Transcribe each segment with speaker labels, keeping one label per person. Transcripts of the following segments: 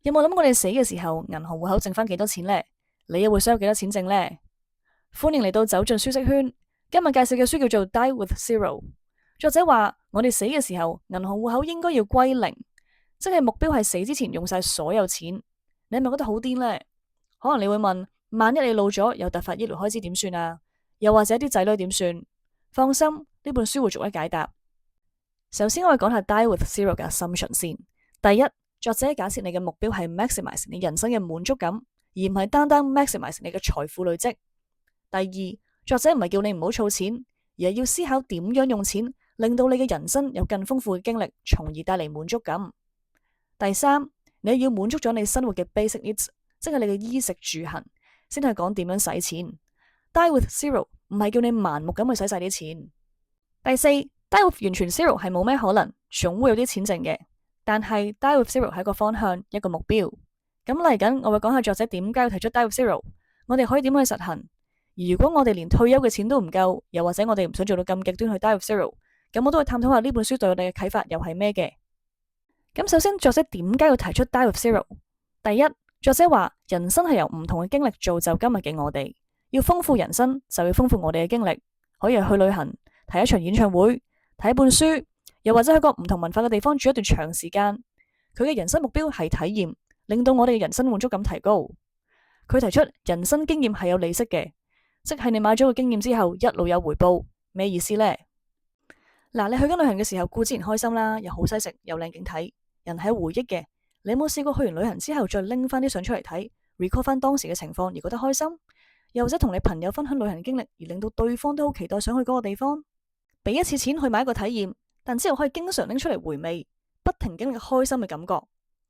Speaker 1: 有冇諗過你死嘅時候，銀行戶口剩翻幾多錢呢？你又會想有幾多錢剩呢？歡迎嚟到走進舒適圈。今日介紹嘅書叫做《Die with Zero》。作者話：我哋死嘅時候，銀行戶口應該要歸零，即係目標係死之前用晒所有錢。你係咪覺得好癲呢？可能你會問：萬一你老咗有突發醫療開支點算啊？又或者啲仔女點算？放心，呢本書會逐一解答。首先我哋講下《Die with Zero》嘅 assumption 先。第一，作者假設你嘅目標係 maximize 你人生嘅滿足感，而唔係單單 maximize 你嘅財富累積。第二，作者唔係叫你唔好儲錢，而係要思考點樣用錢，令到你嘅人生有更豐富嘅經歷，從而帶嚟滿足感。第三，你要滿足咗你生活嘅 basic needs，即係你嘅衣食住行，先係講點樣使錢。Die with Zero 唔係叫你盲目咁去使晒啲錢。第四，Die with 完全 Zero 係冇咩可能，總會有啲錢剩嘅。但係 Die with Zero 係一個方向，一個目標。咁嚟緊我會講下作者點解要提出 Die with Zero，我哋可以點去實行。而如果我哋連退休嘅錢都唔夠，又或者我哋唔想做到咁極端去 Die with Zero，咁我都會探討下呢本書對我哋嘅啟發又係咩嘅。咁首先，作者點解要提出 Die with Zero？ 第一，作者話人生係由唔同嘅經歷造就今日嘅我哋，要豐富人生就要豐富我哋嘅經歷，可以去旅行、睇一場演唱會、睇一本書，又或者去個唔同文化嘅地方住一段長時間。佢嘅人生目標係體驗，令到我哋嘅人生滿足感提高。佢提出人生經驗係有利息嘅，即係你買咗個經驗之後一路有回報。咩意思呢？嗱，你去緊旅行嘅時候固然開心啦，又好西食，又靚景睇，人係有回憶嘅。你有冇試過去完旅行之後再拎翻啲相出嚟睇 ，recall 翻當時嘅情況而覺得開心？又或者同你朋友分享旅行經歷而令到對方都好期待想去嗰個地方？俾一次錢去買一個體驗，但之後可以經常拎出嚟回味，不停經歷開心嘅感覺。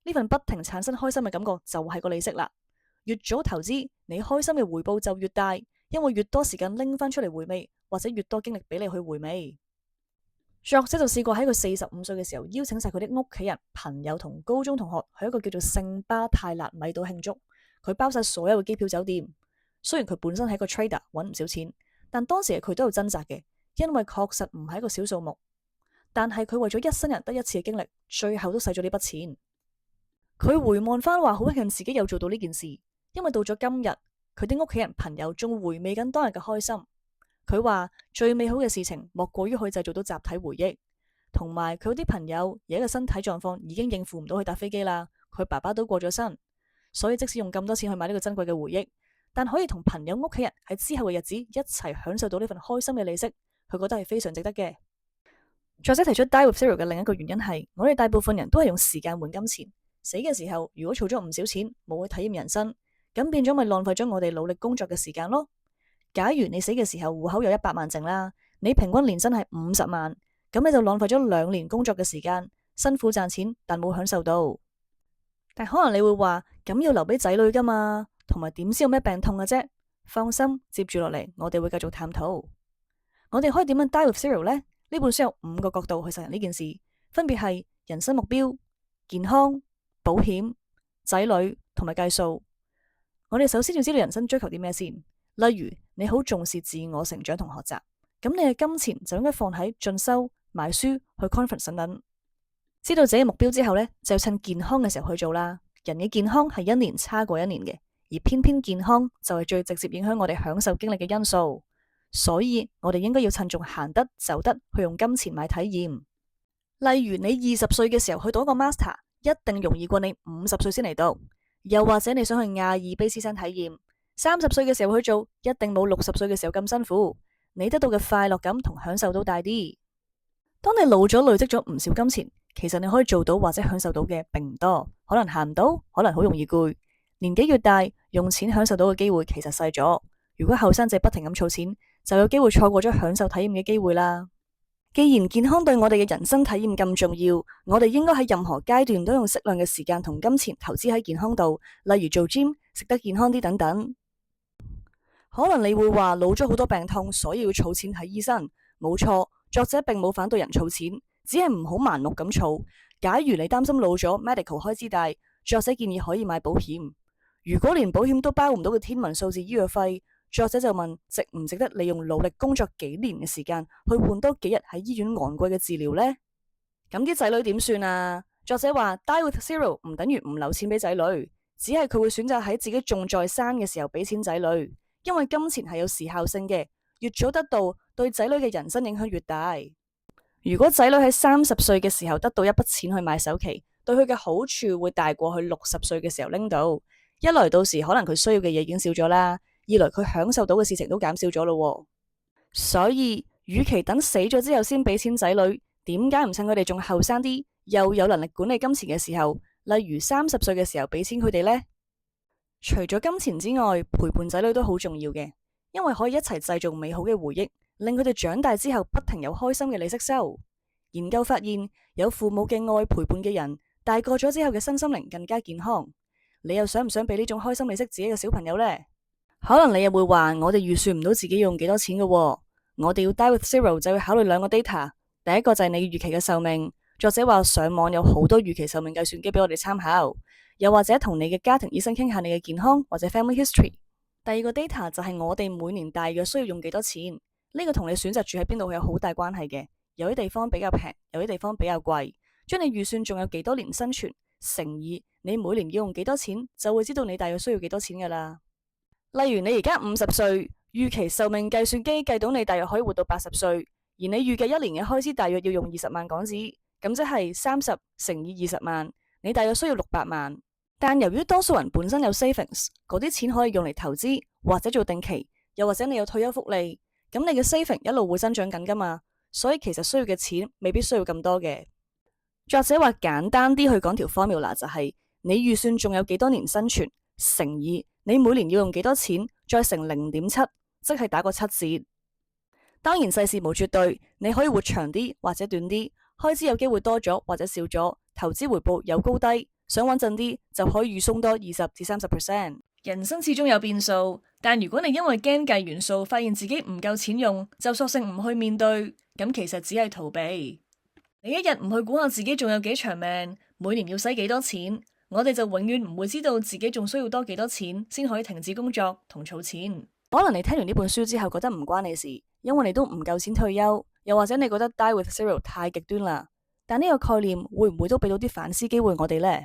Speaker 1: 呢份不停產生開心嘅感覺就係個利息啦。越早投資，你開心嘅回報就越大，因為越多時間拎翻出嚟回味，或者越多經歷俾你去回味。作者就試過喺佢45歲嘅時候，邀請晒佢啲屋企人、朋友同高中同學去一個叫做聖巴泰納米島慶祝。佢包晒所有嘅機票、酒店。雖然佢本身係一個 trader， 搵唔少錢，但當時佢都有掙扎嘅，因為確實唔係一個小數目。但係佢為咗一生人得一次嘅經歷，最後都使咗呢筆錢。佢回望翻話，好慶幸自己有做到呢件事，因為到咗今日，佢啲屋企人、朋友仲回味緊當日嘅開心。佢話最美好嘅事情莫過於可以製造到集體回憶，同埋佢有啲朋友而家嘅身體狀況已經應付唔到去搭飛機啦，佢爸爸都過咗身，所以即使用咁多錢去買呢個珍貴嘅回憶，但可以同朋友、屋企人喺之後嘅日子一齊享受到呢份開心嘅利息，佢覺得係非常值得嘅。作者提出 Die with Zero 嘅另一個原因係，我哋大部分人都係用時間換金錢，死嘅時候如果儲咗唔少錢，冇去體驗人生，咁變咗咪浪費咗我哋努力工作嘅時間咯。假如你死嘅時候戶口有100萬剩啦，你平均年薪係50萬，咁你就浪費咗2年工作嘅時間，辛苦賺錢但冇享受到。但可能你會話，咁要留俾仔女噶嘛，同埋點知有咩病痛嘅啫？放心，接住落嚟我哋會繼續探討。我哋可以點樣 Die with Zero 呢？呢本書有5個角度去實行呢件事，分別係人生目標、健康、保險、仔女同埋計數。我哋首先要知道人生追求啲咩先。例如你好重視自我成長同學習，咁你嘅金錢就應該放喺進修、買書、去 conference 等等。知道自己目標之後呢，就趁健康嘅時候去做啦。人嘅健康係一年差過一年嘅，而偏偏健康就係最直接影響我哋享受經歷嘅因素。所以我哋應該要趁仲行得走得去用金錢買體驗。例如你20歲嘅時候去讀一個 master， 一定容易過你50歲先嚟讀。又或者你想去亞爾卑斯山體驗，30歲嘅時候去做，一定冇60歲嘅時候咁辛苦。你得到嘅快樂感同享受都大啲。當你老咗累積咗唔少金錢，其實你可以做到或者享受到嘅並唔多，可能行唔到，可能好容易攰。年紀越大，用錢享受到嘅機會其實細咗。如果後生仔不停咁儲錢，就有機會錯過咗享受體驗嘅機會啦。既然健康對我哋嘅人生體驗咁重要，我哋應該喺任何階段都用適量嘅時間同金錢投資喺健康度，例如做 gym、食得健康啲等等。可能你會話老咗好多病痛，所以要儲錢睇醫生。冇錯，作者並冇反對人儲錢，只係唔好盲目咁儲。假如你擔心老咗 medical 開支大，作者建議可以買保險。如果連保險都包唔到嘅天文數字醫藥費，作者就問值唔值得你用努力工作幾年嘅時間去換多幾日喺醫院昂貴嘅治療呢？咁啲仔女點算啊？作者話 Die with zero 唔等於唔留錢俾仔女，只係佢會選擇喺自己仲在生嘅時候俾錢仔女，因為金錢係有時效性嘅，越早得到，對仔女嘅人生影響越大。如果仔女喺30歲嘅時候得到一筆錢去買首期，對佢嘅好處會大過佢60歲嘅時候拎到。一來到時可能佢需要嘅嘢已經少咗啦，二來佢享受到嘅事情都減少咗咯。所以，與其等死咗之後先俾錢仔女，點解唔趁佢哋仲後生啲，又有能力管理金錢嘅時候，例如30歲嘅時候俾錢佢哋呢？除咗金錢之外，陪伴仔女都好重要嘅，因為可以一齊製造美好嘅回憶，令佢哋長大之後不停有開心嘅利息收。研究發現，有父母嘅愛陪伴嘅人，大個咗之後嘅身心靈更加健康。你又想唔想俾呢種開心利息自己嘅小朋友呢？可能你又會話，我哋預算唔到自己用幾多錢嘅，我哋要 Die with zero 就要考慮2個 data。第一個就係你預期嘅壽命，作者話上網有好多預期壽命計算機俾我哋參考，又或者同你嘅家庭醫生傾下你嘅健康或者 family history。第二個 data 就係我哋每年大約需要用幾多錢，呢個同你選擇住喺邊度有好大關係嘅。有啲地方比較平，有啲地方比較貴，將你預算仲有幾多年生存乘以你每年要用幾多錢，就會知道你大約需要幾多錢噶啦。例如你而家50歲，預期壽命計算機計到你大約可以活到80歲，而你預計一年嘅開支大約要用20萬港紙，咁即係30乘以20萬，你大約需要600萬。但由於多數人本身有 savings， 嗰啲錢可以用嚟投資或者做定期，又或者你有退休福利，咁你嘅 saving 一路會增長緊噶嘛，所以其實需要嘅錢未必需要咁多嘅。作者話簡單啲去講條 formula 就係你預算仲有幾多年生存乘以你每年要用幾多錢，再乘0.7，即係打個7折。當然世事無絕對，你可以活長啲或者短啲，開支有機會多咗或者少咗，投資回報有高低，想穩陣啲就可以預鬆多20至30%。人生始終有變數，但如果你因為驚計元素，發現自己唔夠錢用，就索性唔去面對，咁其實只係逃避。你一日唔去估下自己仲有幾長命，每年要使幾多錢，我哋就永遠唔會知道自己仲需要多幾多錢先可以停止工作同儲錢。可能你聽完呢本書之後覺得唔關你事，因為你都唔夠錢退休，又或者你覺得 Die with zero 太極端啦。但呢個概念會唔會都俾到啲反思機會我哋呢？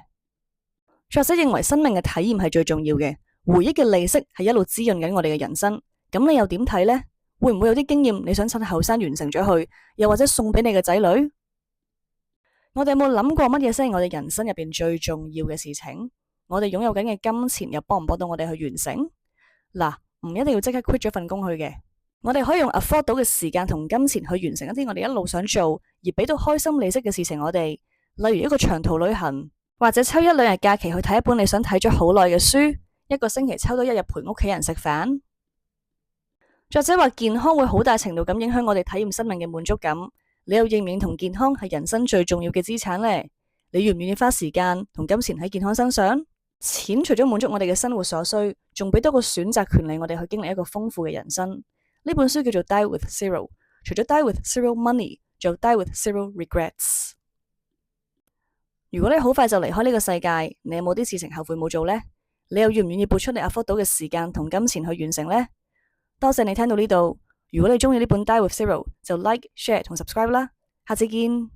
Speaker 1: 作者認為生命嘅體驗係最重要嘅，回憶嘅利息係一路滋潤緊我哋嘅人生。咁你又點睇呢？會唔會有啲經驗你想趁後生完成咗佢，又或者送俾你嘅仔女？我哋有冇諗過乜嘢先係我哋人生入邊最重要嘅事情？我哋擁有緊嘅金錢又幫唔幫到我哋去完成？嗱，唔一定要即刻 quit 咗份工去嘅，我哋可以用 afford 到嘅時間同金錢去完成一啲我哋一路想做而俾到開心利息嘅事情。我哋例如一個長途旅行，或者抽1-2日假期去睇一本你想睇咗好耐嘅書，一個星期抽多1日陪屋企人食飯。作者話健康會好大程度咁影響我哋體驗生命嘅滿足感。你又認唔認同健康係人生最重要嘅資產呢？你願唔願意花時間同金錢喺健康身上？錢除咗滿足我哋嘅生活所需，仲俾多個選擇權利我哋去經歷一個豐富嘅人生。呢本書叫做 Die with Zero， 除咗 Die with Zero Money， 仲有 Die with Zero Regrets。如果你好快就離開呢個世界，你有冇啲事情後悔冇做呢？你又願唔願意撥出你 afford 到嘅時間同金錢去完成呢？多謝你聽到呢度。如果你鍾意呢本 Die with Zero， 就 like、share 同 subscribe 啦。下次見。